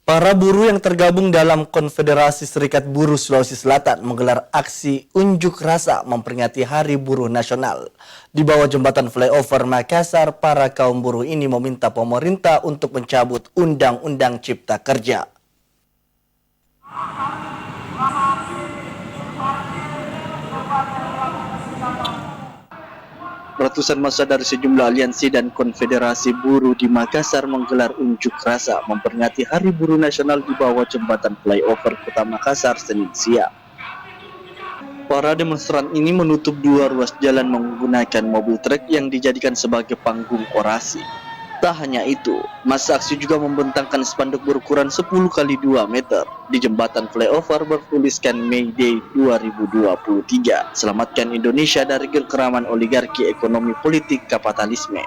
Para buruh yang tergabung dalam Konfederasi Serikat Buruh Sulawesi Selatan menggelar aksi unjuk rasa memperingati Hari Buruh Nasional. Di bawah jembatan flyover Makassar, para kaum buruh ini meminta pemerintah untuk mencabut Undang-Undang Cipta Kerja. Ratusan massa dari sejumlah aliansi dan konfederasi buruh di Makassar menggelar unjuk rasa memperingati Hari Buruh Nasional di bawah jembatan flyover Kota Makassar Senin siang. Para demonstran ini menutup dua ruas jalan menggunakan mobil truk yang dijadikan sebagai panggung orasi. Tak hanya itu, massa aksi juga membentangkan spanduk berukuran 10 kali 2 meter di jembatan flyover bertuliskan May Day 2023, selamatkan Indonesia dari kekeraman oligarki ekonomi politik kapitalisme.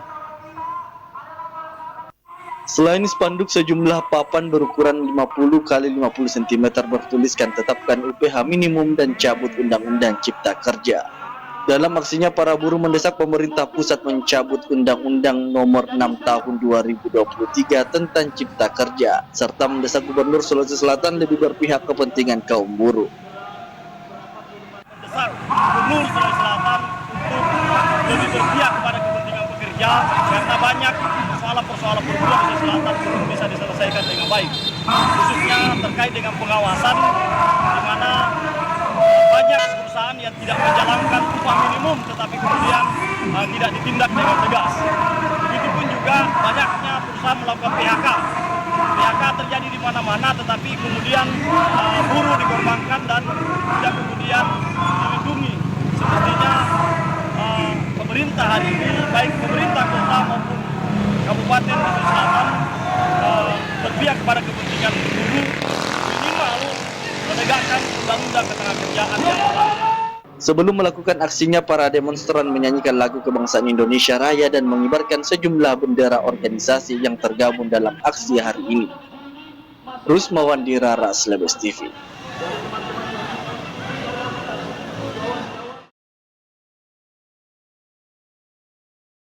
Selain spanduk, sejumlah papan berukuran 50 kali 50 cm bertuliskan tetapkan UPH minimum dan cabut Undang-Undang Cipta Kerja. Dalam aksinya, para buruh mendesak pemerintah pusat mencabut Undang-Undang Nomor 6 Tahun 2023 tentang Cipta Kerja, serta mendesak Gubernur Sulawesi Selatan lebih berpihak kepentingan kaum buruh. Mendesak Gubernur Sulawesi Selatan untuk lebih berpihak kepada kepentingan pekerja karena banyak persoalan-persoalan buruh di Sulawesi Selatan belum bisa diselesaikan dengan baik, khususnya terkait dengan pengawasan, di mana banyak perusahaan yang tidak menjalankan upah minimum tetapi kemudian tidak ditindak dengan tegas. Begitupun juga banyaknya perusahaan melakukan PHK. PHK terjadi di mana-mana tetapi kemudian buruh dikorbankan dan tidak kemudian dilindungi. Semestinya pemerintah hari ini, baik pemerintah kota maupun Kabupaten Sulawesi Selatan berpihak kepada kepentingan buruh, minimal menegakkan undang-undang ketenagakerjaan yang lain. Sebelum melakukan aksinya, para demonstran menyanyikan lagu kebangsaan Indonesia Raya dan mengibarkan sejumlah bendera organisasi yang tergabung dalam aksi hari ini. Rusmawandi Rara, Slebes TV.